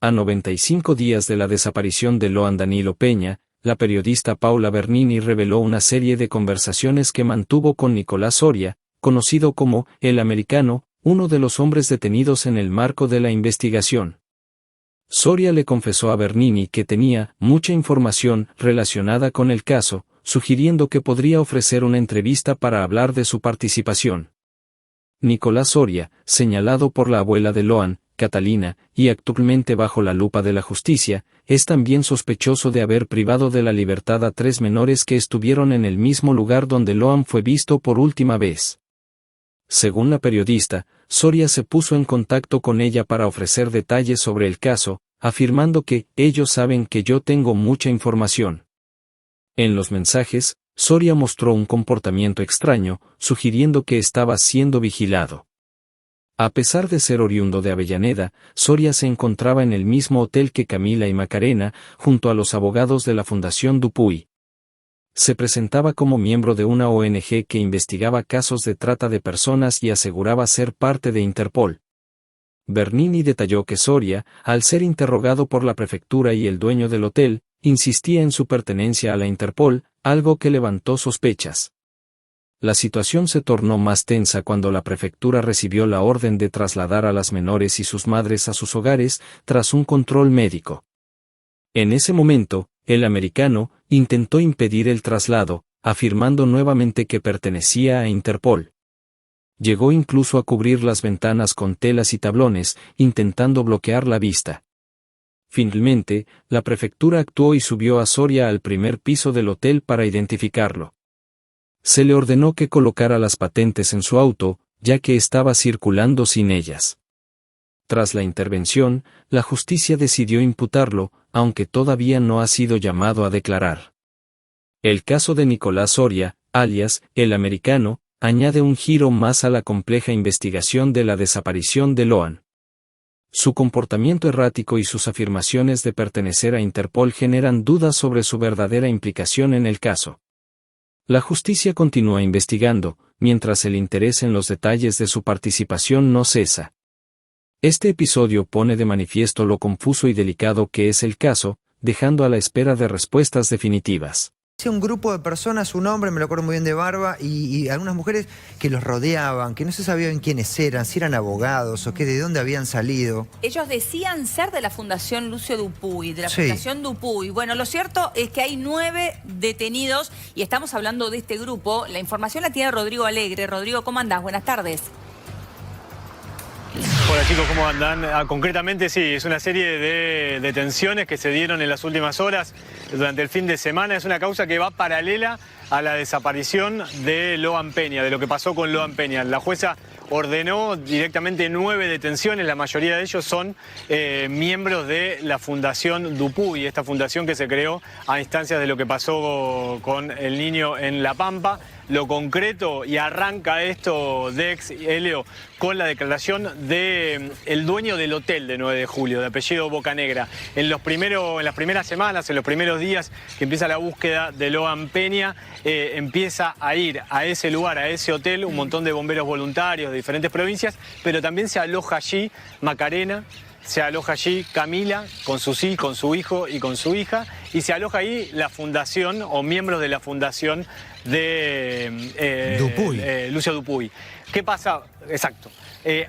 A 95 días de la desaparición de Loan Danilo Peña, la periodista Paula Bernini reveló una serie de conversaciones que mantuvo con Nicolás Soria, conocido como El Americano, uno de los hombres detenidos en el marco de la investigación. Soria le confesó a Bernini que tenía mucha información relacionada con el caso, sugiriendo que podría ofrecer una entrevista para hablar de su participación. Nicolás Soria, señalado por la abuela de Loan, Catalina, y actualmente bajo la lupa de la justicia, es también sospechoso de haber privado de la libertad a 3 menores que estuvieron en el mismo lugar donde Loan fue visto por última vez. Según la periodista, Soria se puso en contacto con ella para ofrecer detalles sobre el caso, afirmando que ellos saben que yo tengo mucha información. En los mensajes, Soria mostró un comportamiento extraño, sugiriendo que estaba siendo vigilado. A pesar de ser oriundo de Avellaneda, Soria se encontraba en el mismo hotel que Camila y Macarena, junto a los abogados de la Fundación Dupuy. Se presentaba como miembro de una ONG que investigaba casos de trata de personas y aseguraba ser parte de Interpol. Bernini detalló que Soria, al ser interrogado por la prefectura y el dueño del hotel, insistía en su pertenencia a la Interpol, algo que levantó sospechas. La situación se tornó más tensa cuando la prefectura recibió la orden de trasladar a las menores y sus madres a sus hogares, tras un control médico. En ese momento, el americano intentó impedir el traslado, afirmando nuevamente que pertenecía a Interpol. Llegó incluso a cubrir las ventanas con telas y tablones, intentando bloquear la vista. Finalmente, la prefectura actuó y subió a Soria al primer piso del hotel para identificarlo. Se le ordenó que colocara las patentes en su auto, ya que estaba circulando sin ellas. Tras la intervención, la justicia decidió imputarlo, aunque todavía no ha sido llamado a declarar. El caso de Nicolás Soria, alias El Americano, añade un giro más a la compleja investigación de la desaparición de Loan. Su comportamiento errático y sus afirmaciones de pertenecer a Interpol generan dudas sobre su verdadera implicación en el caso. La justicia continúa investigando, mientras el interés en los detalles de su participación no cesa. Este episodio pone de manifiesto lo confuso y delicado que es el caso, dejando a la espera de respuestas definitivas. Un grupo de personas, un hombre, me lo acuerdo muy bien, de barba, y algunas mujeres que los rodeaban, que no se sabían quiénes eran, si eran abogados o qué, de dónde habían salido. Ellos decían ser de la Fundación Lucio Dupuy, de la Fundación Dupuy. Bueno, lo cierto es que hay 9 detenidos y estamos hablando de este grupo. La información la tiene Rodrigo Alegre. Rodrigo, ¿cómo andás? Buenas tardes. Hola chicos, ¿cómo andan? Concretamente sí, es una serie de detenciones que se dieron en las últimas horas durante el fin de semana. Es una causa que va paralela a la desaparición de Loan Peña, de lo que pasó con Loan Peña. La jueza ordenó directamente 9 detenciones, la mayoría de ellos son miembros de la Fundación Dupuy, esta fundación que se creó a instancias de lo que pasó con el niño en La Pampa. Lo concreto, y arranca esto, Dex y Elio, con la declaración del dueño del hotel de 9 de julio, de apellido Bocanegra. En las primeras semanas, en los primeros días que empieza la búsqueda de Loan Peña, empieza a ir a ese lugar, a ese hotel, un montón de bomberos voluntarios de diferentes provincias, pero también se aloja allí Macarena, se aloja allí Camila con su hijo y con su hija, y se aloja ahí la fundación o miembros de la fundación de Lucio Dupuy. ¿Qué pasa? Exacto.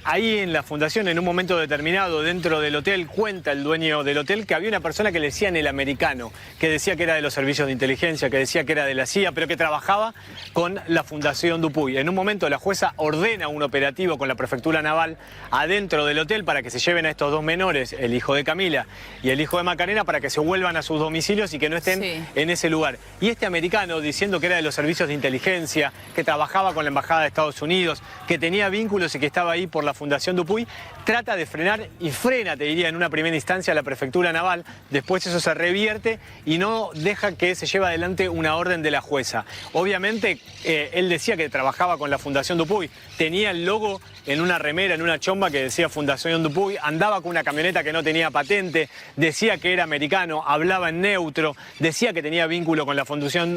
Ahí en la fundación, en un momento determinado, dentro del hotel, cuenta el dueño del hotel que había una persona que le decían El Americano, que decía que era de los servicios de inteligencia, que decía que era de la CIA, pero que trabajaba con la Fundación Dupuy. En un momento la jueza ordena un operativo con la prefectura naval adentro del hotel para que se lleven a estos 2 menores, el hijo de Camila y el hijo de Macarena, para que se vuelvan a sus domicilios y que no estén en ese lugar. Y este americano, diciendo que era de los servicios de inteligencia, que trabajaba con la Embajada de Estados Unidos, que tenía vínculos y que estaba ahí por la Fundación Dupuy, trata de frenar y frena, te diría, en una primera instancia la prefectura naval. Después eso se revierte y no deja que se lleve adelante una orden de la jueza. Obviamente él decía que trabajaba con la Fundación Dupuy, tenía el logo en una remera, en una chomba que decía Fundación Dupuy, andaba con una camioneta que no tenía patente, decía que era americano, hablaba en neutro, decía que tenía vínculo con la Fundación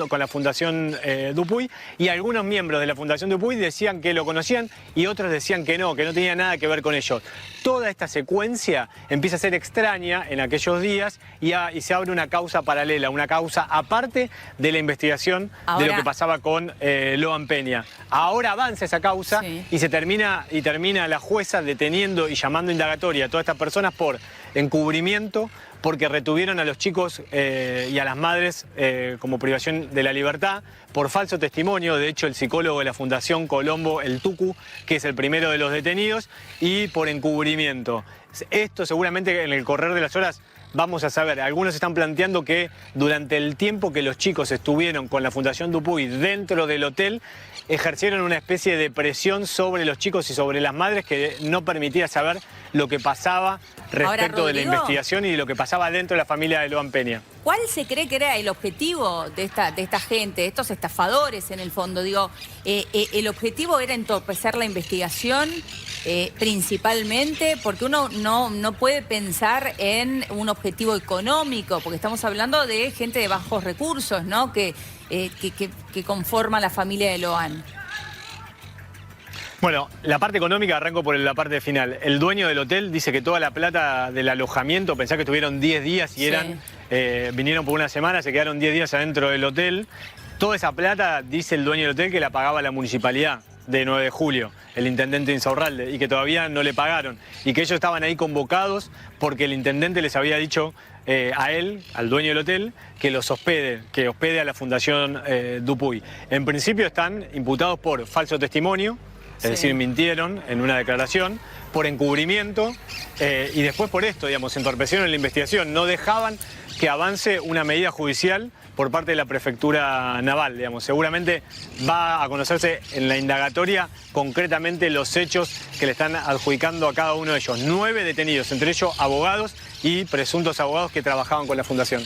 Dupuy, y algunos miembros de la Fundación Dupuy decían que lo conocían y otros decían que no tenía nada que ver con ellos. Toda esta secuencia empieza a ser extraña en aquellos días y se abre una causa paralela, una causa aparte de la investigación de lo que pasaba con Loan Peña. Ahora avanza esa causa y termina la jueza deteniendo y llamando indagatoria a todas estas personas por encubrimiento, porque retuvieron a los chicos y a las madres como privación de la libertad, por falso testimonio. De hecho, el psicólogo de la Fundación Colombo, el Tucu, que es el primero de los detenidos, y por encubrimiento. Esto seguramente en el correr de las horas vamos a saber. Algunos están planteando que durante el tiempo que los chicos estuvieron con la Fundación Dupuy dentro del hotel, ejercieron una especie de presión sobre los chicos y sobre las madres que no permitía saber lo que pasaba respecto de la investigación y de lo que pasaba dentro de la familia de Loan Peña. ¿Cuál se cree que era el objetivo de esta gente, de estos estafadores en el fondo? Digo, ¿el objetivo era entorpecer la investigación principalmente? Porque uno no puede pensar en un objetivo económico, porque estamos hablando de gente de bajos recursos, ¿no? Que conforma la familia de Loan. Bueno, la parte económica, arranco por la parte final. El dueño del hotel dice que toda la plata del alojamiento, pensá que estuvieron 10 días y vinieron por una semana, se quedaron 10 días adentro del hotel. Toda esa plata, dice el dueño del hotel, que la pagaba la municipalidad de 9 de julio, el intendente Insaurralde, y que todavía no le pagaron. Y que ellos estaban ahí convocados porque el intendente les había dicho a él, al dueño del hotel, que los hospede, que hospede a la Fundación Dupuy. En principio están imputados por falso testimonio, es decir, mintieron en una declaración, por encubrimiento y después por esto, digamos, entorpecieron la investigación, no dejaban que avance una medida judicial por parte de la Prefectura Naval, digamos. Seguramente va a conocerse en la indagatoria concretamente los hechos que le están adjudicando a cada uno de ellos. 9 detenidos, entre ellos abogados y presuntos abogados que trabajaban con la Fundación.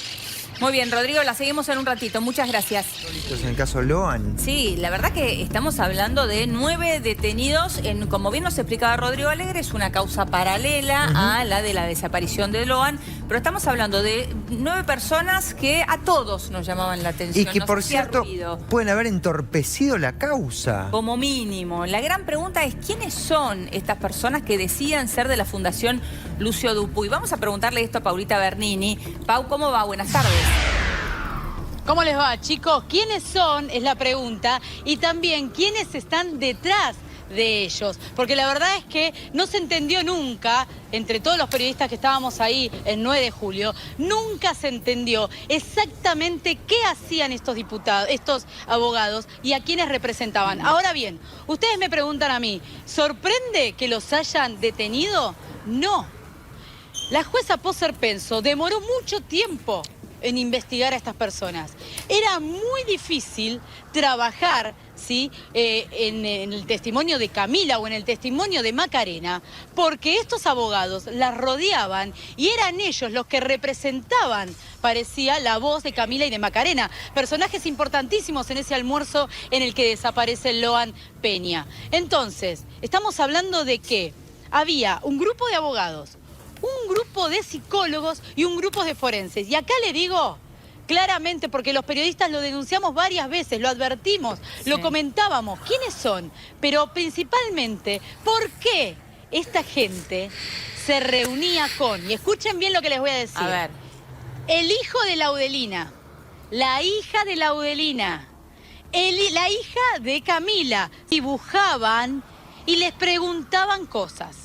Muy bien, Rodrigo, la seguimos en un ratito. Muchas gracias. En el caso Loan. Sí, la verdad que estamos hablando de 9 detenidos. Como bien nos explicaba Rodrigo Alegre, es una causa paralela a la de la desaparición de Loan. Pero estamos hablando de 9 personas que a todos nos llamaban la atención. Y que, por cierto, pueden haber entorpecido la causa. Como mínimo. La gran pregunta es, ¿quiénes son estas personas que decían ser de la Fundación Lucio Dupuy? Vamos a preguntarle esto a Paulita Bernini. Pau, ¿cómo va? Buenas tardes. ¿Cómo les va, chicos? ¿Quiénes son? Es la pregunta. Y también, ¿quiénes están detrás de ellos? Porque la verdad es que no se entendió nunca, entre todos los periodistas que estábamos ahí el 9 de julio, nunca se entendió exactamente qué hacían estos diputados, estos abogados y a quiénes representaban. Ahora bien, ustedes me preguntan a mí, ¿sorprende que los hayan detenido? No. La jueza Poser Penso demoró mucho tiempo en investigar a estas personas. Era muy difícil trabajar, ¿sí? En el testimonio de Camila o en el testimonio de Macarena, porque estos abogados las rodeaban y eran ellos los que representaban, parecía, la voz de Camila y de Macarena, personajes importantísimos en ese almuerzo en el que desaparece Loan Peña. Entonces, estamos hablando de que había un grupo de abogados, un grupo de psicólogos y un grupo de forenses. Y acá le digo claramente, porque los periodistas lo denunciamos varias veces, lo advertimos, lo comentábamos, ¿quiénes son? Pero principalmente, ¿por qué esta gente se reunía con? Y escuchen bien lo que les voy a decir. A ver. El hijo de Laudelina, la hija de Laudelina, la hija de Camila. Dibujaban y les preguntaban cosas.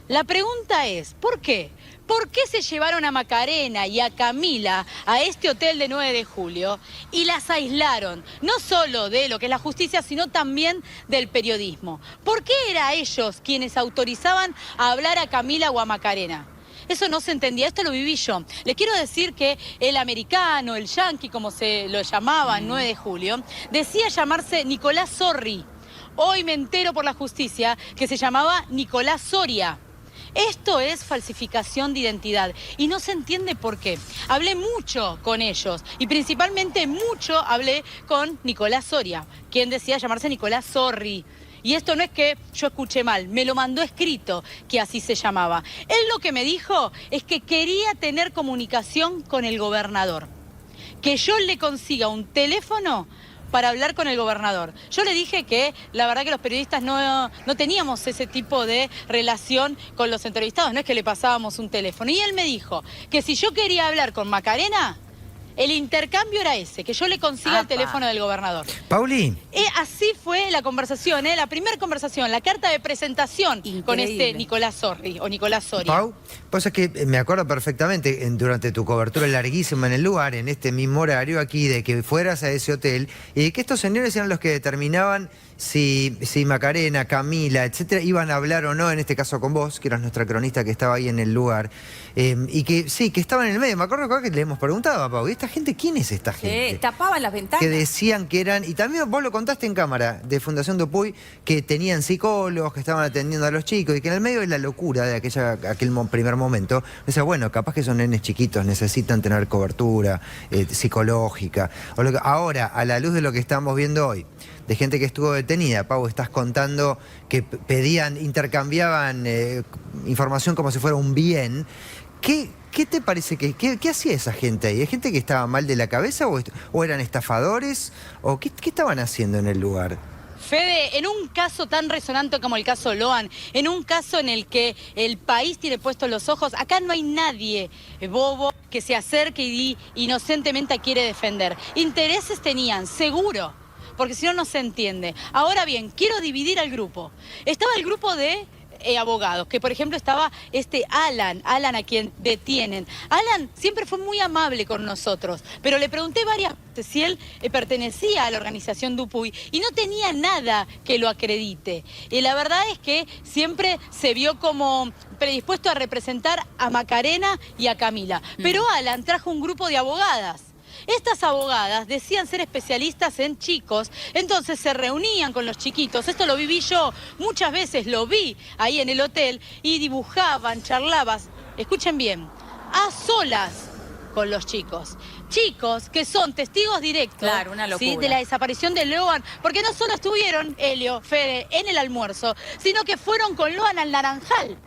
La pregunta es, ¿por qué? ¿Por qué se llevaron a Macarena y a Camila a este hotel de 9 de julio y las aislaron? No solo de lo que es la justicia, sino también del periodismo. ¿Por qué eran ellos quienes autorizaban a hablar a Camila o a Macarena? Eso no se entendía, esto lo viví yo. Les quiero decir que el americano, el yanqui, como se lo llamaba en 9 de julio, decía llamarse Nicolás Sorri. Hoy me entero por la justicia que se llamaba Nicolás Soria. Esto es falsificación de identidad y no se entiende por qué. Hablé mucho con ellos y principalmente mucho hablé con Nicolás Soria, quien decía llamarse Nicolás Sorri. Y esto no es que yo escuché mal, me lo mandó escrito que así se llamaba. Él lo que me dijo es que quería tener comunicación con el gobernador. Que yo le consiga un teléfono para hablar con el gobernador. Yo le dije que la verdad que los periodistas no teníamos ese tipo de relación con los entrevistados, no es que le pasábamos un teléfono. Y él me dijo que si yo quería hablar con Macarena, el intercambio era ese, que yo le consiga el teléfono del gobernador. Pauli. Así fue la conversación, la primera conversación, la carta de presentación. Increíble. Con este Nicolás Sorri, o Nicolás Soria. Pau, pues es que me acuerdo perfectamente durante tu cobertura larguísima en el lugar, en este mismo horario aquí, de que fueras a ese hotel y que estos señores eran los que determinaban si Macarena, Camila, etcétera, iban a hablar o no, en este caso con vos, que eras nuestra cronista que estaba ahí en el lugar, y que sí, que estaban en el medio. Me acuerdo que le hemos preguntado a Pau, ¿esta gente quién es esta gente? Tapaban las ventanas. Que decían que eran, y también vos lo contaste en cámara, de Fundación Dupuy, que tenían psicólogos, que estaban atendiendo a los chicos, y que en el medio de la locura de aquel primer momento, decía, bueno, capaz que son nenes chiquitos, necesitan tener cobertura psicológica. Ahora, a la luz de lo que estamos viendo hoy, de gente que estuvo detenida, Pau, estás contando que intercambiaban información como si fuera un bien. ¿Qué te parece qué hacía esa gente ahí? ¿Es gente que estaba mal de la cabeza o eran estafadores? ¿O qué estaban haciendo en el lugar? Fede, en un caso tan resonante como el caso Loan, en un caso en el que el país tiene puestos los ojos, acá no hay nadie bobo que se acerque y inocentemente quiere defender. Intereses tenían, seguro, porque si no, no se entiende. Ahora bien, quiero dividir al grupo. Estaba el grupo de abogados, que por ejemplo estaba Alan a quien detienen. Alan siempre fue muy amable con nosotros, pero le pregunté varias veces si él pertenecía a la organización Dupuy y no tenía nada que lo acredite. Y la verdad es que siempre se vio como predispuesto a representar a Macarena y a Camila. Pero Alan trajo un grupo de abogadas. Estas abogadas decían ser especialistas en chicos, entonces se reunían con los chiquitos. Esto lo viví yo, muchas veces lo vi ahí en el hotel y dibujaban, charlaban, escuchen bien, a solas con los chicos. Chicos que son testigos directos, claro, una locura, ¿sí?, de la desaparición de Loan, porque no solo estuvieron, Helio, Fede, en el almuerzo, sino que fueron con Loan al Naranjal.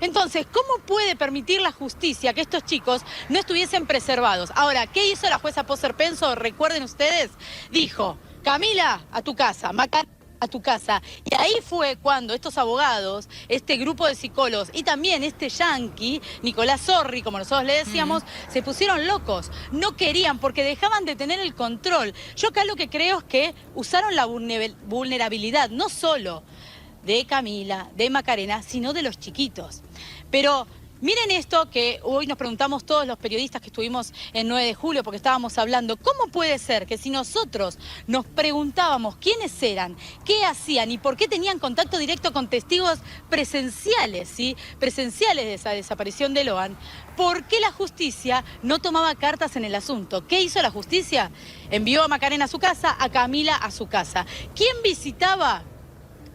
Entonces, ¿cómo puede permitir la justicia que estos chicos no estuviesen preservados? Ahora, ¿qué hizo la jueza Poser Penso? Recuerden ustedes, dijo, Camila, a tu casa, Macarena, a tu casa. Y ahí fue cuando estos abogados, este grupo de psicólogos y también este yanqui, Nicolás Sorri, como nosotros le decíamos, se pusieron locos. No querían porque dejaban de tener el control. Yo acá lo que creo es que usaron la vulnerabilidad, no solo de Camila, de Macarena, sino de los chiquitos. Pero miren esto que hoy nos preguntamos todos los periodistas que estuvimos en 9 de julio, porque estábamos hablando, ¿cómo puede ser que si nosotros nos preguntábamos quiénes eran, qué hacían y por qué tenían contacto directo con testigos presenciales, ¿sí?, presenciales de esa desaparición de Loan, por qué la justicia no tomaba cartas en el asunto? ¿Qué hizo la justicia? Envió a Macarena a su casa, a Camila a su casa. ¿Quién visitaba?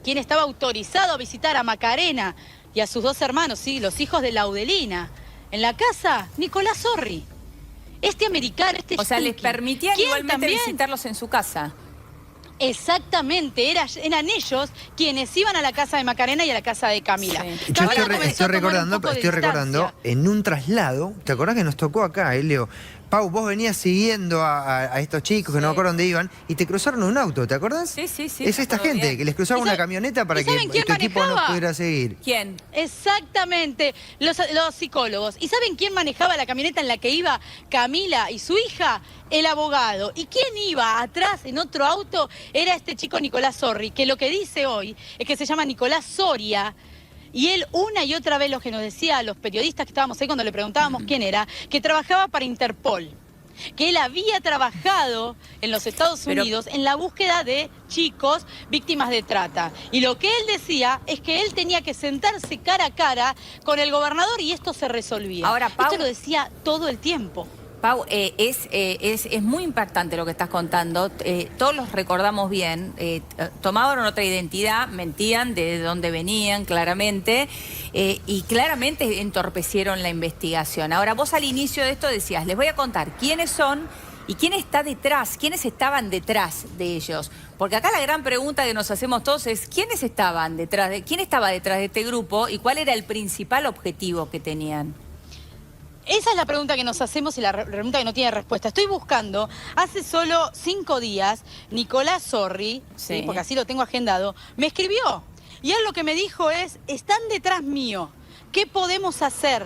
¿Quién estaba autorizado a visitar a Macarena y a sus dos hermanos, sí, los hijos de Laudelina? En la casa, Nicolás Sorri. Este americano, O sea, les permitían igualmente también visitarlos en su casa. Exactamente, eran ellos quienes iban a la casa de Macarena y a la casa de Camila. Sí. Yo estoy recordando en un traslado, ¿te acordás que nos tocó acá, Leo? Pau, vos venías siguiendo a estos chicos que no me acuerdo dónde iban y te cruzaron un auto, ¿te acordás? Sí. Es esta gente bien, que les cruzaba una camioneta para que tu equipo no pudiera seguir. ¿Quién? Exactamente, los psicólogos. ¿Y saben quién manejaba la camioneta en la que iba Camila y su hija? El abogado. ¿Y quién iba atrás en otro auto? Era este chico Nicolás Sorri, que lo que dice hoy es que se llama Nicolás Soria. Y él una y otra vez lo que nos decía a los periodistas que estábamos ahí cuando le preguntábamos quién era, que trabajaba para Interpol, que él había trabajado en los Estados Unidos en la búsqueda de chicos víctimas de trata. Y lo que él decía es que él tenía que sentarse cara a cara con el gobernador y esto se resolvía. Ahora, Pau, esto lo decía todo el tiempo. Pau, es muy impactante lo que estás contando. Todos los recordamos bien. Tomaban otra identidad, mentían de dónde venían claramente y claramente entorpecieron la investigación. Ahora, vos al inicio de esto decías, les voy a contar quiénes son y quién está detrás, quiénes estaban detrás de ellos. Porque acá la gran pregunta que nos hacemos todos es quiénes estaban detrás quién estaba detrás de este grupo y cuál era el principal objetivo que tenían. esa es la pregunta que nos hacemos y la pregunta que no tiene respuesta. Estoy buscando, hace solo 5 días, Nicolás Sorri, ¿sí? Porque así lo tengo agendado, me escribió. Y él lo que me dijo es, están detrás mío, ¿qué podemos hacer?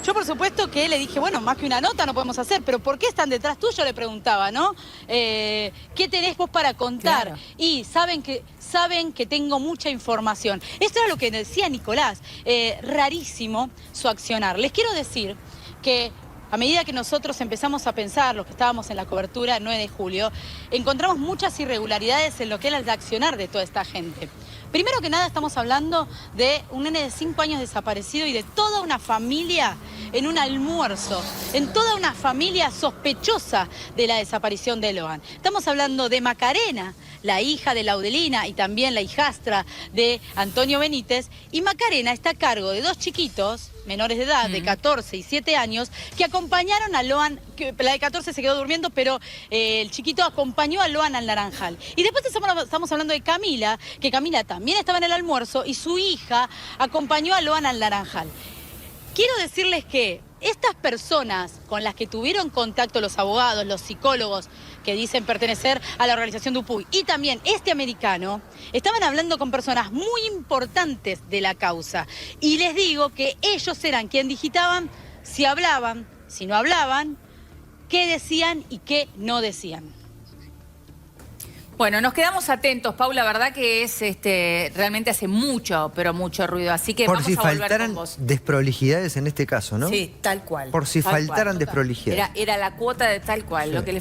Yo, por supuesto, que le dije, bueno, más que una nota no podemos hacer, pero ¿por qué están detrás tuyo? Le preguntaba, ¿no? ¿Qué tenés vos para contar? Claro. Y saben que tengo mucha información. Esto era lo que decía Nicolás. Rarísimo su accionar. Les quiero decir que a medida que nosotros empezamos a pensar, los que estábamos en la cobertura el 9 de julio, encontramos muchas irregularidades en lo que era el accionar de toda esta gente. Primero que nada estamos hablando de un nene de 5 años desaparecido y de toda una familia en un almuerzo, en toda una familia sospechosa de la desaparición de Loan. Estamos hablando de Macarena, la hija de Laudelina y también la hijastra de Antonio Benítez, y Macarena está a cargo de 2 chiquitos menores de edad, de 14 y 7 años, que acompañaron a Loan, que la de 14 se quedó durmiendo, pero el chiquito acompañó a Loan al Naranjal. Y después estamos hablando de Camila, que Camila también estaba en el almuerzo y su hija acompañó a Loan al Naranjal. Quiero decirles que estas personas con las que tuvieron contacto los abogados, los psicólogos que dicen pertenecer a la organización Dupuy y también este americano, estaban hablando con personas muy importantes de la causa. Y les digo que ellos eran quienes digitaban si hablaban, si no hablaban, qué decían y qué no decían. Bueno, nos quedamos atentos, Paula, verdad que es realmente hace mucho, pero mucho ruido, así que vamos a volver con vos. Por si faltaran desprolijidades en este caso, ¿no? Sí, tal cual. Por si faltaran desprolijidades. Era la cuota de tal cual, sí. Lo que le